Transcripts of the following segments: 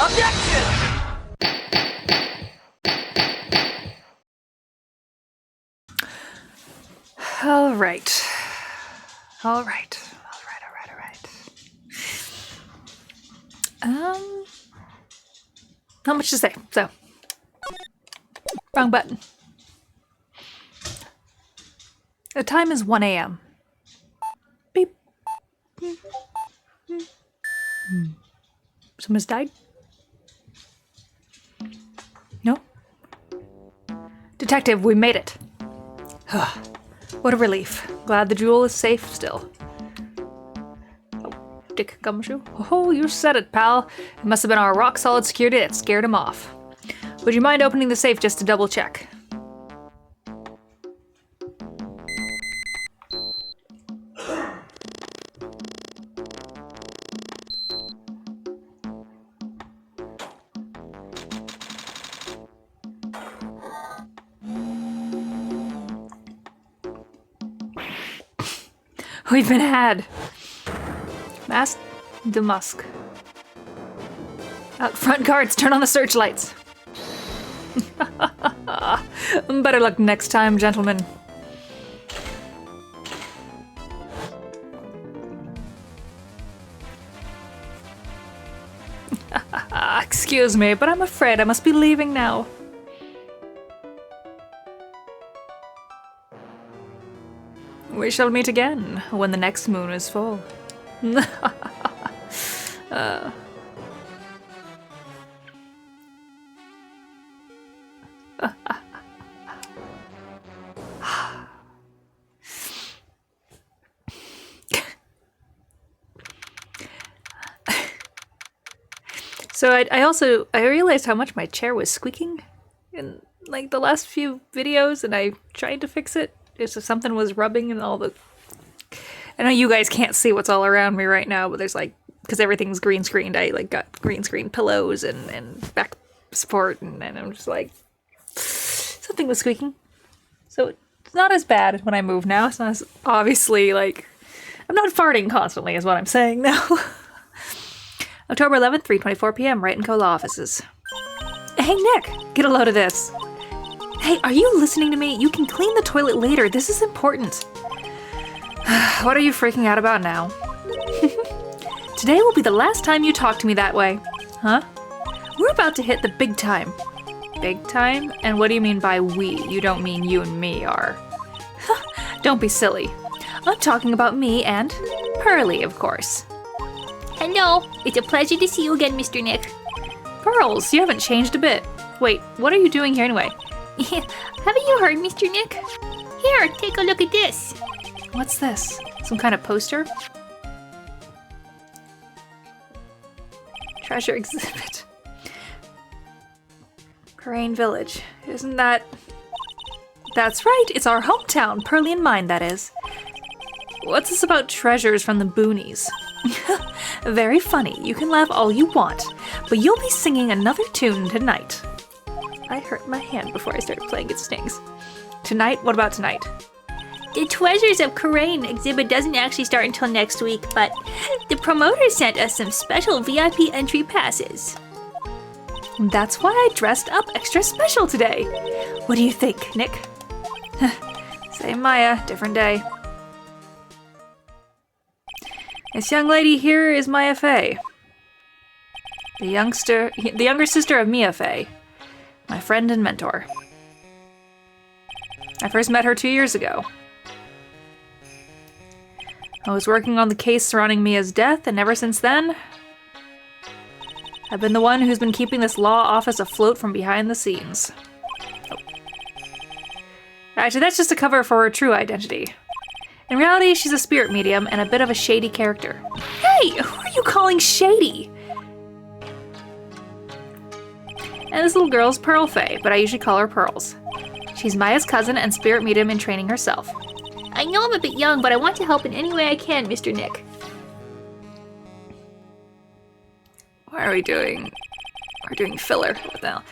Objection! All right. Not much to say, so. Wrong button. The time is 1 a.m. Beep. Someone's died? No? Detective, we made it. What a relief. Glad the jewel is safe still. Oh, Dick Gumshoe? Oh, you said it, pal. It must have been our rock-solid security that scared him off. Would you mind opening the safe just to double-check? We've been had. Mask de Musk. Out front guards, turn on the searchlights. Better luck next time, gentlemen. Excuse me, but I'm afraid I must be leaving now. We shall meet again when the next moon is full. So I realized how much my chair was squeaking in like the last few videos, and I tried to fix it. It's just something was rubbing and all the... I know you guys can't see what's all around me right now, but there's like, because everything's green screened, I like got green screen pillows and back support, and I'm just like, something was squeaking. So it's not as bad when I move now. It's not as obviously like, I'm not farting constantly is what I'm saying now. October 11th, 3:24 p.m. Wright & Co. law offices. Hey Nick, get a load of this. Hey, are you listening to me? You can clean the toilet later. This is important. What are you freaking out about now? Today will be the last time you talk to me that way. Huh? We're about to hit the big time. Big time? And what do you mean by we? You don't mean you and me are. Don't be silly. I'm talking about me and Pearly, of course. Hello, it's a pleasure to see you again, Mr. Nick. Pearls, you haven't changed a bit. Wait, what are you doing here anyway? Haven't you heard, Mr. Nick? Here, take a look at this. What's this? Some kind of poster? Treasure exhibit. Kurain Village. Isn't that... That's right, it's our hometown, Pearly and mine, that is. What's this about treasures from the boonies? Very funny, you can laugh all you want, but you'll be singing another tune tonight. I hurt my hand before I started playing It Stings. Tonight? What about tonight? The Treasures of Kurain exhibit doesn't actually start until next week, but the promoter sent us some special VIP entry passes. That's why I dressed up extra special today. What do you think, Nick? Same Maya, different day. This young lady here is Maya Fey. The younger sister of Mia Fey. My friend and mentor. I first met her 2 years ago. I was working on the case surrounding Mia's death, and ever since then, I've been the one who's been keeping this law office afloat from behind the scenes. Oh. Actually, that's just a cover for her true identity. In reality, she's a spirit medium and a bit of a shady character. Hey, who are you calling shady? And this little girl's Pearl Fey, but I usually call her Pearls. She's Maya's cousin and spirit medium in training herself. I know I'm a bit young, but I want to help in any way I can, Mr. Nick. What are we doing? We're doing filler. What the hell?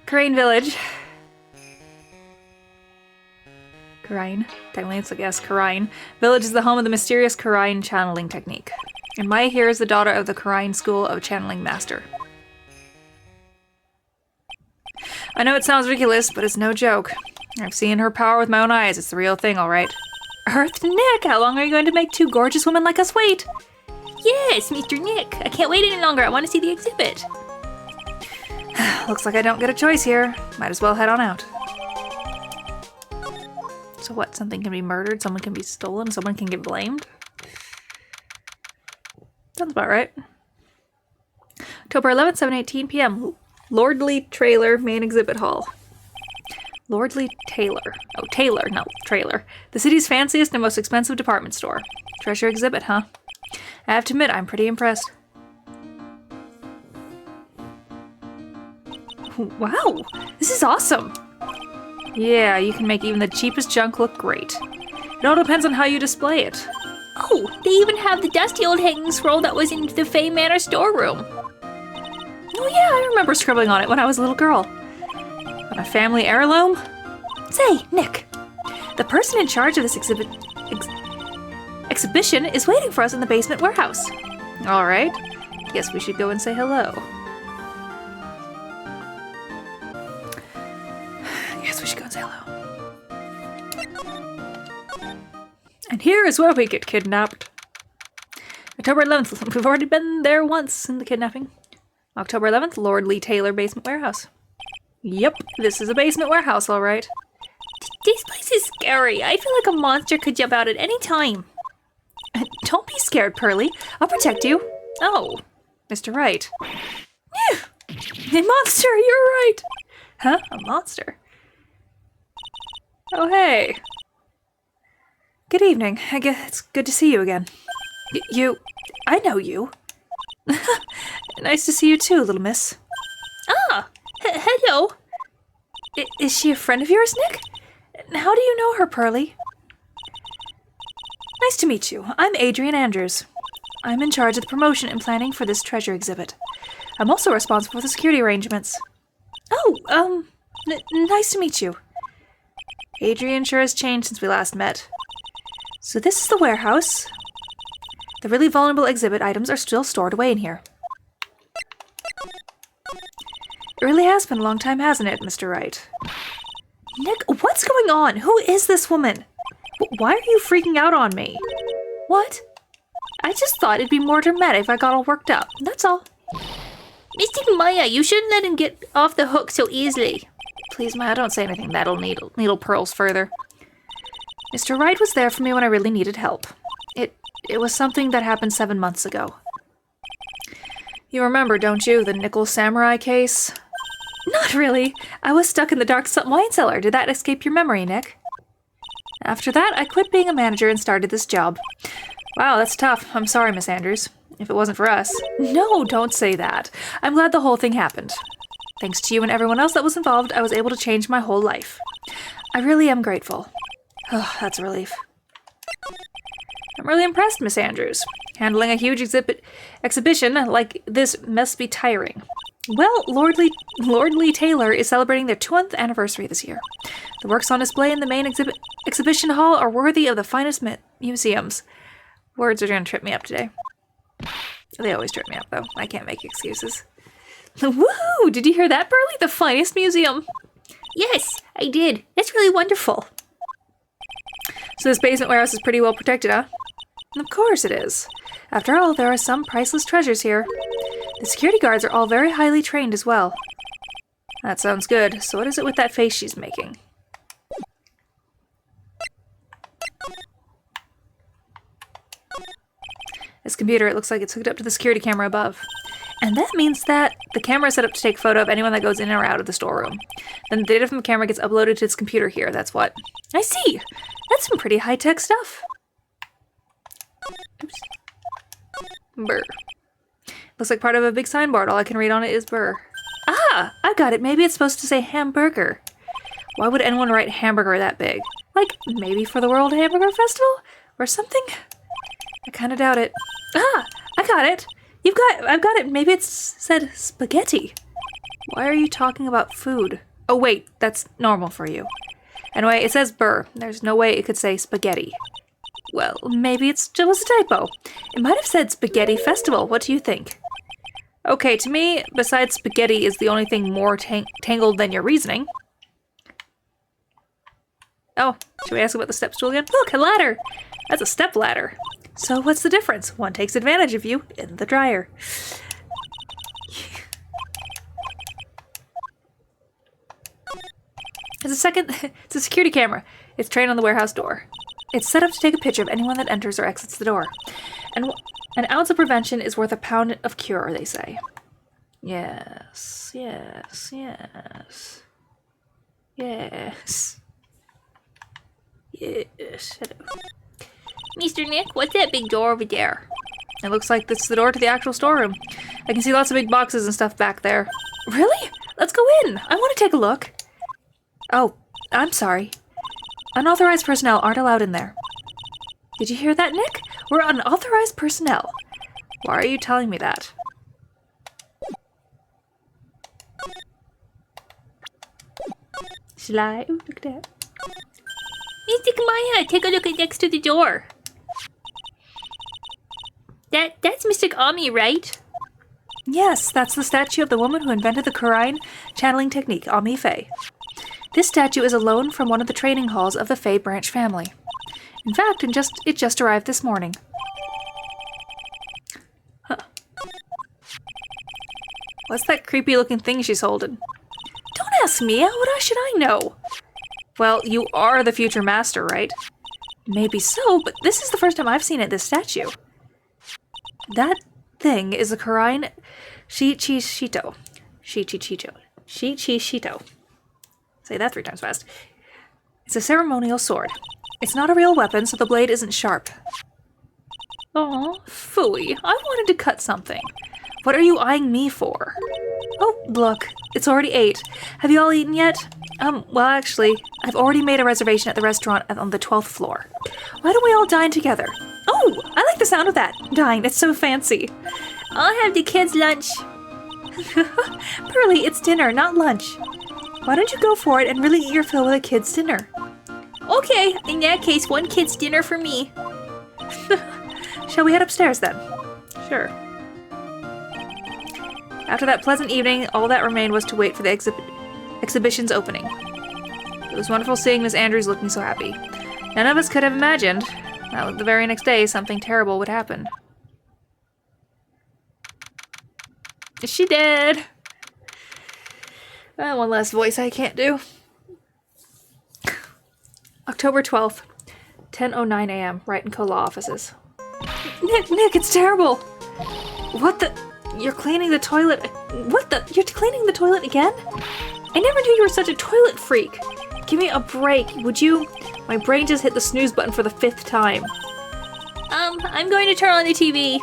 Kurain Village. Kurain? Technically it's, I guess, Kurain. Village is the home of the mysterious Kurain channeling technique. And Maya here is the daughter of the Kurain School of Channeling Master. I know it sounds ridiculous, but it's no joke. I've seen her power with my own eyes. It's the real thing, all right. Earth Nick, how long are you going to make two gorgeous women like us wait? Yes, Mr. Nick. I can't wait any longer. I want to see the exhibit. Looks like I don't get a choice here. Might as well head on out. So what, something can be murdered, someone can be stolen, someone can get blamed? Sounds about right. October 11th, 7:18 p.m. Lordly Trailer Main Exhibit Hall. Lordly Taylor. Oh, Taylor, not trailer. The city's fanciest and most expensive department store. Treasure exhibit, huh? I have to admit, I'm pretty impressed. Wow, this is awesome. Yeah, you can make even the cheapest junk look great. It all depends on how you display it. Oh, they even have the dusty old hanging scroll that was in the Fay Manor storeroom. Oh yeah, I remember scribbling on it when I was a little girl. A family heirloom? Say, Nick, the person in charge of this exhibition is waiting for us in the basement warehouse. All right, guess we should go and say hello. Guess we should go and say hello. And here is where we get kidnapped. October 11th, we've already been there once in the kidnapping. October 11th, Lordly Taylor Basement Warehouse. Yep, this is a basement warehouse, all right. This place is scary. I feel like a monster could jump out at any time. Don't be scared, Pearly. I'll protect you. Oh, Mr. Wright. A monster, you're right. Huh? A monster? Oh, hey. Good evening. I guess it's good to see you again. I know you. Nice to see you too, little miss. Ah, hello. Is she a friend of yours, Nick? How do you know her, Pearly? Nice to meet you. I'm Adrian Andrews. I'm in charge of the promotion and planning for this treasure exhibit. I'm also responsible for the security arrangements. Oh, nice to meet you. Adrian sure has changed since we last met. So this is the warehouse. The really vulnerable exhibit items are still stored away in here. It really has been a long time, hasn't it, Mr. Wright? Nick, what's going on? Who is this woman? Why are you freaking out on me? What? I just thought it'd be more dramatic if I got all worked up. That's all. Mystic Maya, you shouldn't let him get off the hook so easily. Please, Maya, don't say anything that'll needle Pearls further. Mr. Wright was there for me when I really needed help. It was something that happened 7 months ago. You remember, don't you, the Nickel Samurai case? Not really. I was stuck in the dark wine cellar. Did that escape your memory, Nick? After that, I quit being a manager and started this job. Wow, that's tough. I'm sorry, Miss Andrews. If it wasn't for us. No, don't say that. I'm glad the whole thing happened. Thanks to you and everyone else that was involved, I was able to change my whole life. I really am grateful. Oh, that's a relief. I'm really impressed, Miss Andrews. Handling a huge exhibition like this must be tiring. Well, Lordly Taylor is celebrating their 200th anniversary this year. The works on display in the main exhibition hall are worthy of the finest museums. Words are going to trip me up today. They always trip me up, though. I can't make excuses. Woohoo! Did you hear that, Burley? The finest museum. Yes, I did. That's really wonderful. So this basement warehouse is pretty well protected, huh? Of course it is. After all, there are some priceless treasures here. The security guards are all very highly trained as well. That sounds good. So what is it with that face she's making? This computer, it looks like it's hooked up to the security camera above. And that means that the camera is set up to take a photo of anyone that goes in or out of the storeroom. Then the data from the camera gets uploaded to its computer here, that's what. I see! That's some pretty high-tech stuff. Oops. Burr. Looks like part of a big signboard. All I can read on it is burr. Ah! I got it. Maybe it's supposed to say hamburger. Why would anyone write hamburger that big? Like, maybe for the World Hamburger Festival? Or something? I kind of doubt it. Ah! I got it! I've got it. Maybe it's said spaghetti. Why are you talking about food? Oh wait, that's normal for you. Anyway, it says burr. There's no way it could say spaghetti. Well, maybe it's just a typo. It might have said Spaghetti Festival. What do you think? Okay, to me, besides spaghetti is the only thing more tangled than your reasoning. Oh, should we ask about the step stool again? Look, a ladder! That's a step ladder. So what's the difference? One takes advantage of you in the dryer. It's a security camera. It's trained on the warehouse door. It's set up to take a picture of anyone that enters or exits the door. And an ounce of prevention is worth a pound of cure, they say. Yes, yes, yes. Yes. Yes. Hello. Mr. Nick, what's that big door over there? It looks like this is the door to the actual storeroom. I can see lots of big boxes and stuff back there. Really? Let's go in. I want to take a look. Oh, I'm sorry. Unauthorized personnel aren't allowed in there. Did you hear that, Nick? We're unauthorized personnel. Why are you telling me that? Shall I? Ooh, look at that. Mr. Kamaya, take a look at next to the door. That's Mystic Ami, right? Yes, that's the statue of the woman who invented the Kurain channeling technique, Ami Faye. This statue is a loan from one of the training halls of the Faye branch family. In fact, it just arrived this morning. Huh. What's that creepy looking thing she's holding? Don't ask me, what should I know? Well, you are the future master, right? Maybe so, but this is the first time I've seen this statue. That thing is a Kurain Shichishito. Shichishito. Say that 3 times fast. It's a ceremonial sword. It's not a real weapon, so the blade isn't sharp. Oh, phooey. I wanted to cut something. What are you eyeing me for? Oh, look. It's already 8. Have you all eaten yet? Well, actually, I've already made a reservation at the restaurant on the 12th floor. Why don't we all dine together? Oh, I like the sound of that. Dine, it's so fancy. I'll have the kids' lunch. Pearly, it's dinner, not lunch. Why don't you go for it and really eat your fill with a kid's dinner? Okay, in that case, 1 kid's dinner for me. Shall we head upstairs then? Sure. After that pleasant evening, all that remained was to wait for the exhibition's opening. It was wonderful seeing Miss Andrews looking so happy. None of us could have imagined that the very next day something terrible would happen. Is she dead? One last voice I can't do. October 12th, 10:09 a.m. Wright and Co. law offices. Nick, it's terrible! What the? You're cleaning the toilet. What the? You're cleaning the toilet again? I never knew you were such a toilet freak. Give me a break, would you? My brain just hit the snooze button for the 5th time. I'm going to turn on the TV.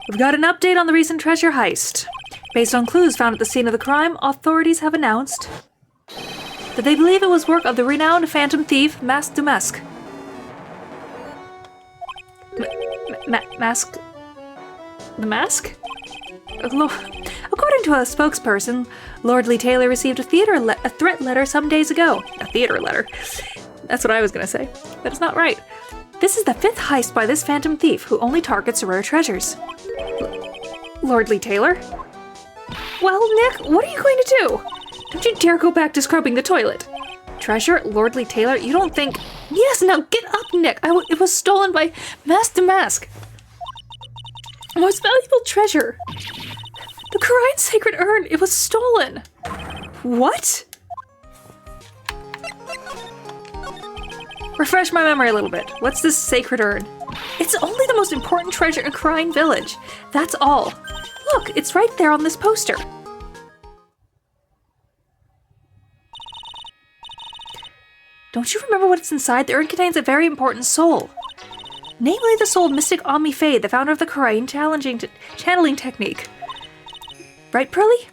We've got an update on the recent treasure heist. Based on clues found at the scene of the crime, authorities have announced that they believe it was work of the renowned phantom thief, Mask Dumask. Mask? The mask? According to a spokesperson, Lordly Taylor received a threat letter some days ago. A theater letter. That's what I was gonna say. But it's not right. This is the 5th heist by this phantom thief, who only targets rare treasures. Lordly Taylor? Well, Nick, what are you going to do? Don't you dare go back to scrubbing the toilet. Treasure? Lordly Taylor? You don't think... Yes, now get up, Nick! It was stolen by Mask to Mask. Most valuable treasure. The Kurain sacred urn. It was stolen. What? Refresh my memory a little bit. What's this sacred urn? It's only the most important treasure in Kurain village. That's all. Look, it's right there on this poster. Don't you remember what's inside? The urn contains a very important soul. Namely the soul of Mystic Ami Faye, the founder of the Kurain channeling technique. Right, Pearly?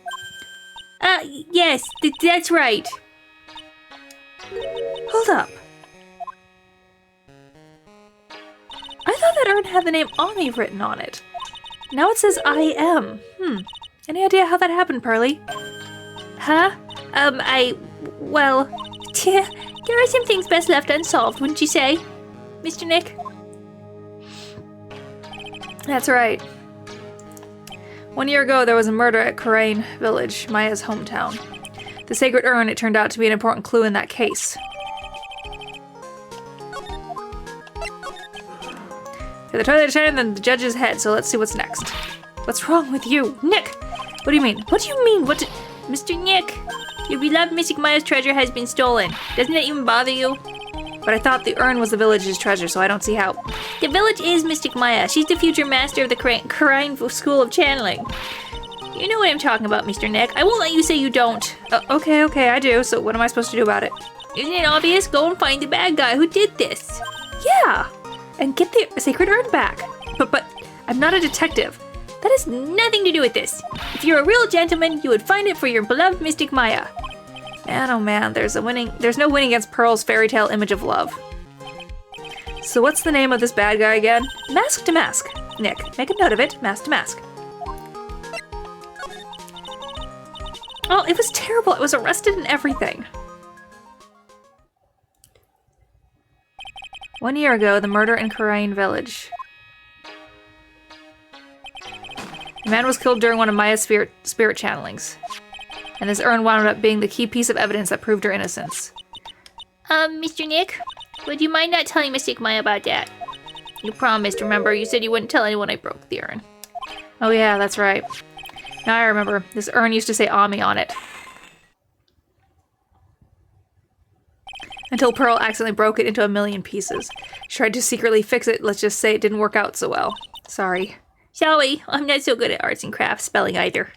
Yes, that's right. Hold up. I thought that urn had the name Ami written on it. Now it says I am. Any idea how that happened, Pearly? Huh? Well, there are some things best left unsolved, wouldn't you say, Mr. Nick? That's right. 1 year ago, there was a murder at Kurain village, Maya's hometown. The sacred urn, it turned out to be an important clue in that case. The toilet is shining than the judge's head, so let's see what's next. What's wrong with you? Nick! What do you mean? What do you mean? What? Mr. Nick, your beloved Mystic Maya's treasure has been stolen. Doesn't that even bother you? But I thought the urn was the village's treasure, so I don't see how. The village is Mystic Maya. She's the future master of the Kurain School of Channeling. You know what I'm talking about, Mr. Nick. I won't let you say you don't. Okay, I do. So what am I supposed to do about it? Isn't it obvious? Go and find the bad guy who did this. Yeah! And get the sacred urn back. But I'm not a detective. That has nothing to do with this. If you're a real gentleman, you would find it for your beloved Mystic Maya. Man, oh man, there's no winning against Pearl's fairy tale image of love. So what's the name of this bad guy again? Mask to Mask. Nick, make a note of it. Mask to Mask. Oh, it was terrible. I was arrested and everything. 1 year ago, the murder in Kurain village. A man was killed during one of Maya's spirit channelings. And this urn wound up being the key piece of evidence that proved her innocence. Mr. Nick, would you mind not telling Mystic Maya about that? You promised, remember? You said you wouldn't tell anyone I broke the urn. Oh yeah, that's right. Now I remember. This urn used to say Ami on it. Until Pearl accidentally broke it into a million pieces. She tried to secretly fix it, let's just say it didn't work out so well. Sorry. Shall we? I'm not so good at arts and crafts spelling either.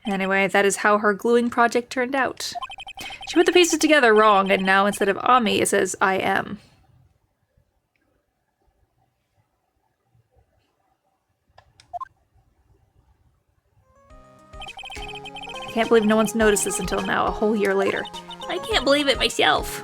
Anyway, that is how her gluing project turned out. She put the pieces together wrong, and now instead of Ami, it says I am. I can't believe no one's noticed this until now, a whole year later. I can't believe it myself.